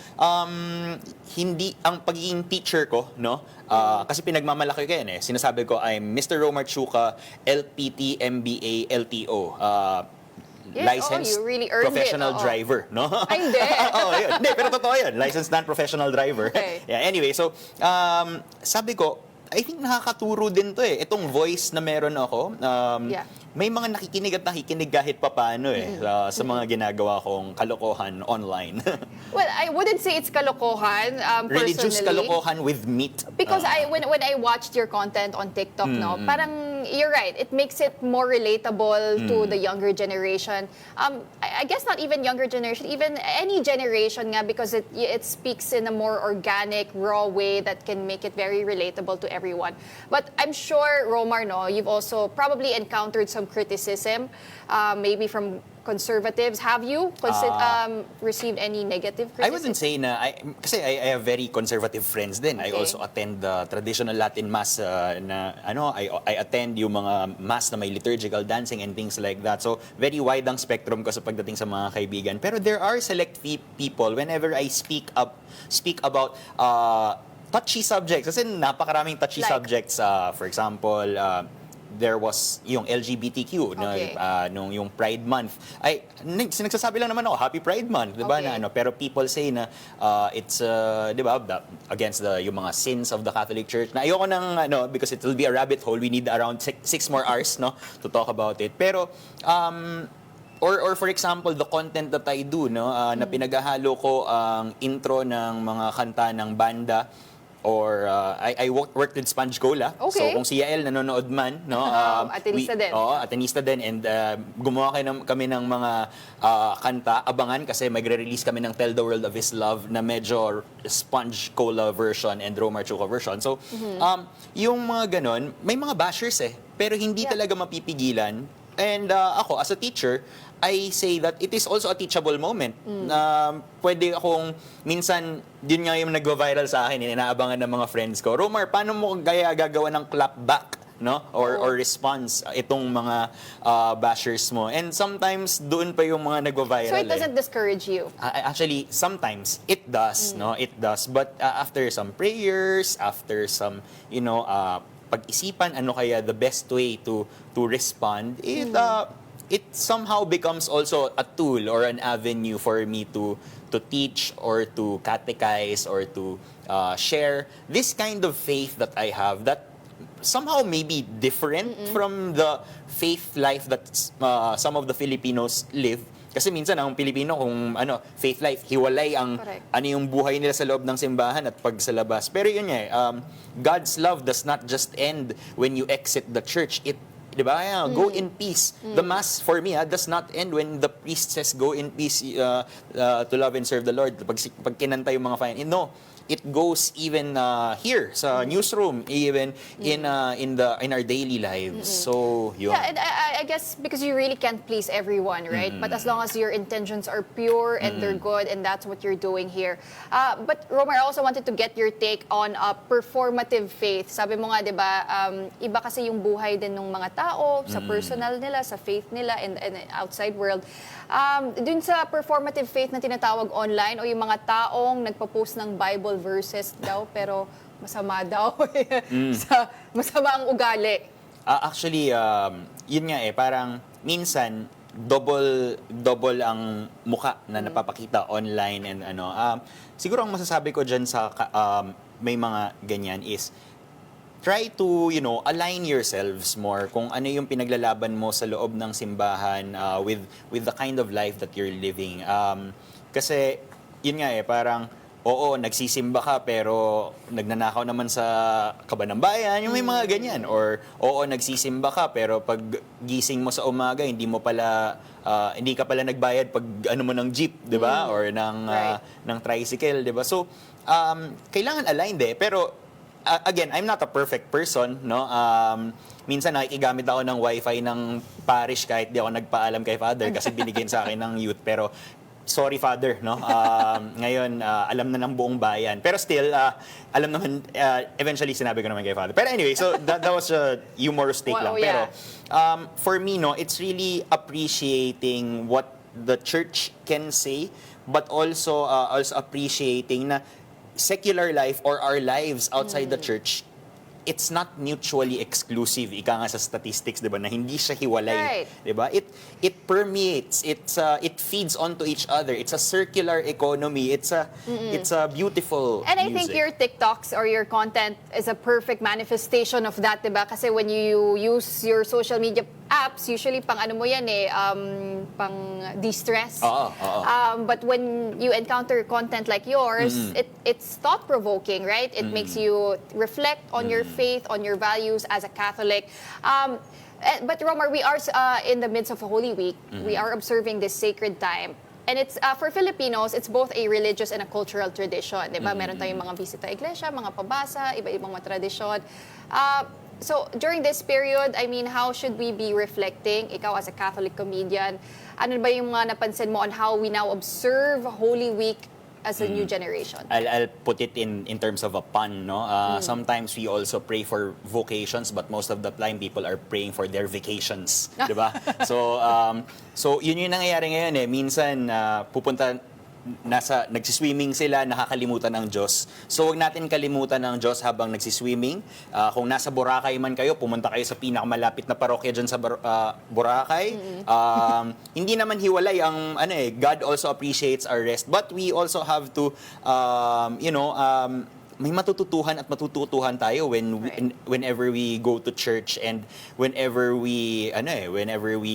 hindi ang pagiging teacher ko, no? Kasi pinagmamalaki ko yan eh. Sinasabi ko I'm Mr. Romar Chuka, LPT, MBA, LTO. Licensed you really earned professional it. driver, no? Ay, hindi. Yun. Hindi, pero totoo yun. Licensed non-professional driver. Okay. Yeah, anyway, so sabi ko, I think nakakaturo din to eh. Itong voice na meron ako, may mga nakikinig kahit papaano eh sa mga ginagawa kong kalokohan online. Well, I wouldn't say it's kalokohan, Religious personally. kalokohan with meat. Because when I watched your content on TikTok, no, parang you're right. It makes it more relatable to the younger generation. I guess not even younger generation, even any generation nga, because it speaks in a more organic, raw way that can make it very relatable to everyone. But I'm sure, Romar, no, you've also probably encountered some criticism, maybe from conservatives. Have you received any negative criticism? I wouldn't say na, kasi I have very conservative friends din. I also attend the traditional Latin Mass I attend yung mga Mass na may liturgical dancing and things like that. So, very wide ang spectrum ko sa pagdating sa mga kaibigan. Pero there are select people, whenever I speak about touchy subjects, kasi napakaraming touchy subjects. For example, there was yung LGBTQ nung yung Pride Month. Nagsasabi lang naman ako, Happy Pride Month, 'di ba? Pero people say na it's 'di ba, against yung mga sins of the Catholic Church. Na ayoko nang because it will be a rabbit hole. We need around 6 more hours to talk about it. Pero or for example, the content that I do, na pinaghahalo ko ang intro ng mga kanta ng banda, or I worked with Sponge Cola. So kung si Yael nanonood man, Atenista din. Atenista din, and gumawa kami ng mga kanta, abangan kasi magre-release kami ng Tell the World of His Love na medyo Sponge Cola version and Romar Chuka version. So yung mga ganon, may mga bashers pero hindi talaga mapipigilan. And ako, as a teacher, I say that it is also a teachable moment. Pwede akong, minsan, yun nga yung nag-viral sa akin, inaabangan ng mga friends ko. Romar, paano mo kaya gagawa ng clap back? Or response itong mga bashers mo? And sometimes, doon pa yung mga nag-viral. So it doesn't discourage you? Actually, sometimes, it does. It does. But after some prayers, after some, pag-isipan, ano kaya the best way to respond, it somehow becomes also a tool or an avenue for me to teach or to catechize or to share this kind of faith that I have that somehow may be different from the faith life that some of the Filipinos live. Kasi minsan ang Pilipino, kung faith life, hiwalay ang yung buhay nila sa loob ng simbahan at pag sa labas. Pero yun God's love does not just end when you exit the church. Diba? Go in peace. The Mass, for me, does not end when the priest says, go in peace to love and serve the Lord. Pag kinanta yung mga fine. No. It goes even here sa newsroom, even in our daily lives. So, yun. Yeah, and I guess because you really can't please everyone, right? But as long as your intentions are pure and they're good, and that's what you're doing here. But Romar, I also wanted to get your take on performative faith. Sabi mo nga, di ba, iba kasi yung buhay din ng mga tao sa personal nila, sa faith nila, and outside world. Dun sa performative faith na tinatawag online, o yung mga taong nagpo-post ng Bible verses daw, pero masama daw. Masama ang ugali. Actually, yun nga parang minsan, double ang muka na napapakita online and siguro ang masasabi ko dyan sa may mga ganyan is, try to, align yourselves more kung ano yung pinaglalaban mo sa loob ng simbahan with the kind of life that you're living. Kasi, yun nga parang, oo, nagsisimba ka pero nagnanakaw naman sa kaba ng bayan, yung may mga ganyan. Or, oo, nagsisimba ka pero pag gising mo sa umaga, hindi ka pala nagbayad pag ano mo ng jeep, 'di ba? Or ng tricycle, 'di ba? So, kailangan aligned pero again, I'm not a perfect person, no? Minsan nakikigamit ako ng wifi ng parish kahit di ako nagpaalam kay Father kasi binigyan sa akin ng youth. Pero sorry Father, no? Ngayon alam na ng buong bayan. Pero still alam naman eventually sinabi ko naman kay Father. Pero anyway, so that was a humorous take lang. Pero for me, no, it's really appreciating what the church can say, but also appreciating na secular life or our lives outside the church, it's not mutually exclusive. Ika nga sa statistics, 'di ba, na hindi siya hiwalay, 'di ba? It permeates, it feeds onto each other. It's a circular economy. It's a beautiful And I music. think your TikToks or your content is a perfect manifestation of that, 'di ba? Kasi when you use your social media apps, usually pang ano mo yan pang de-stress. But when you encounter content like yours, it's thought-provoking, right? It makes you reflect on your faith, on your values as a Catholic. But Romar, we are in the midst of a Holy Week. We are observing this sacred time. And it's for Filipinos, it's both a religious and a cultural tradition. Diba? Meron tayong mga bisita iglesia, mga pabasa, iba-ibang mga tradisyon. So during this period, I mean, how should we be reflecting? Ikaw as a Catholic comedian, ano ba yung mga napansin mo on how we now observe Holy Week as a new generation? I'll put it in terms of a pun, no? Sometimes we also pray for vocations, but most of the time people are praying for their vacations, 'di ba? So yun yung nangyayari ngayon Minsan nagsiswimming sila, nakakalimutan ng Diyos. So, wag natin kalimutan ng Diyos habang nagsiswimming. Kung nasa Boracay man kayo, pumunta kayo sa pinakamalapit na parokya dyan sa Boracay. Hindi naman hiwalay ang, God also appreciates our rest. But we also have to, may matututuhan at matututuhan tayo whenever we go to church and whenever we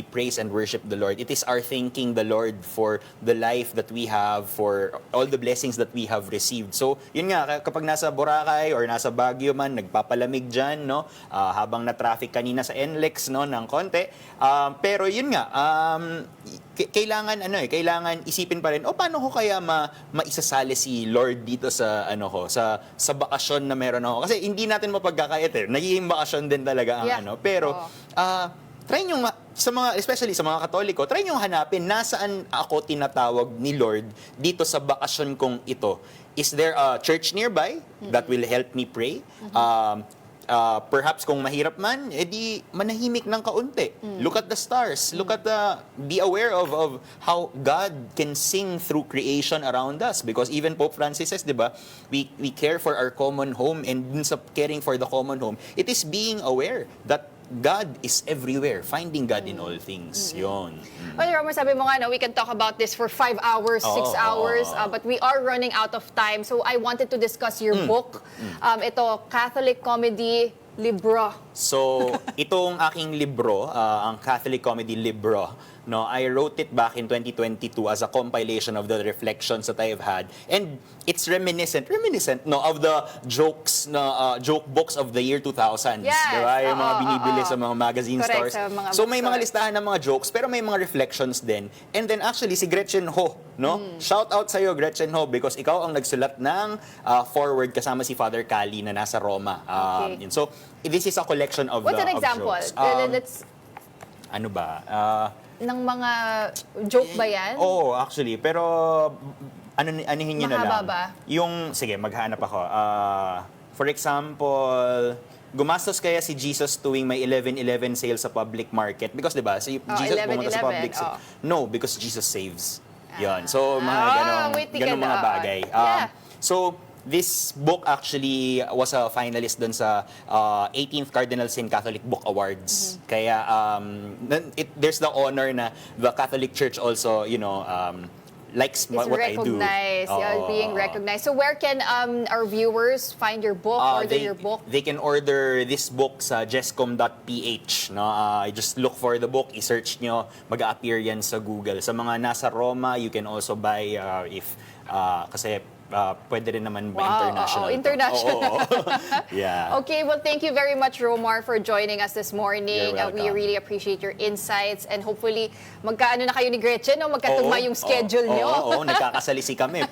praise and worship the Lord. It is our thanking the Lord for the life that we have, for all the blessings that we have received. So, yun nga, kapag nasa Boracay or nasa Baguio man, nagpapalamig dyan, no? Habang na-traffic kanina sa NLEX, no, ng konti. Pero yun nga, kailangan isipin pa rin, paano ko kaya maisasali si Lord dito sa sa bakasyon na meron ako. Kasi hindi natin mapagkakait nagiging bakasyon din talaga ang Pero try nyo especially sa mga Katoliko, try nyo hanapin nasaan ako tinatawag ni Lord dito sa bakasyon kong ito. Is there a church nearby that will help me pray? Perhaps kung mahirap man, edi manahimik ng kaunti. Look at the stars. Be aware of how God can sing through creation around us. Because even Pope Francis says, di ba, we care for our common home, and dun sa caring for the common home, it is being aware that God is everywhere, finding God in all things. Yun. Well, Romer, sabi mo nga, we can talk about this for 5 hours, 6 hours, but we are running out of time. So I wanted to discuss your book. Ito, Catholic Comedy Libro. So, itong aking libro, ang Catholic Comedy Libro, no, I wrote it back in 2022 as a compilation of the reflections that I've had, and it's reminiscent of the jokes joke books of the year 2000s, diba? Yung mga binibili sa mga magazine stores. So may mga listahan ng mga jokes pero may mga reflections din. And then actually si Gretchen Ho, no? Shout out sa iyo Gretchen Ho, because ikaw ang nagsulat ng forward kasama si Father Cali na nasa Roma. So this is a collection of What's an example? Jokes. Ano ba? Ng mga joke ba yan? Oo, actually. Pero, anihin nyo na lang. Mahaba ba? Sige, maghanap ako. For example, gumastos kaya si Jesus tuwing may 11.11 sale sa public market? Because, di ba, si Jesus pumunta sa public sale. No, because Jesus saves. Yan. So, mga ganong mga bagay. So, this book actually was a finalist dun sa 18th Cardinal Sin Catholic Book Awards. Kaya there's the honor na the Catholic Church also, likes It's what I do. recognized, Oo. being recognized. So where can our viewers find your book, order your book? They can order this book sa jescom.ph. No? Just look for the book, i-search nyo, mag-a-appear yan sa Google. Sa mga nasa Roma, you can also buy kasi pwede rin naman ba international? International. Yeah. Okay, well, thank you very much, Romar, for joining us this morning. You're welcome. We really appreciate your insights and hopefully magkaano na kayo ni Gretchen, no? Magkatugma yung schedule nyo. Oo, nagkakasalisi kami.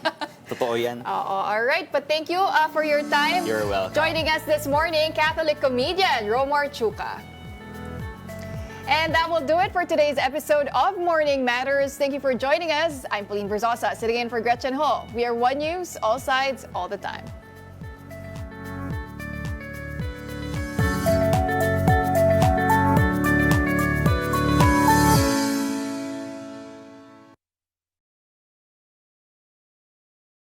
Totoo yan. All right, but thank you for your time. You're welcome. Joining us this morning, Catholic comedian Romar Chuca. And that will do it for today's episode of Morning Matters. Thank you for joining us. I'm Pauline Verzosa, sitting in for Gretchen Ho. We are One News, all sides, all the time.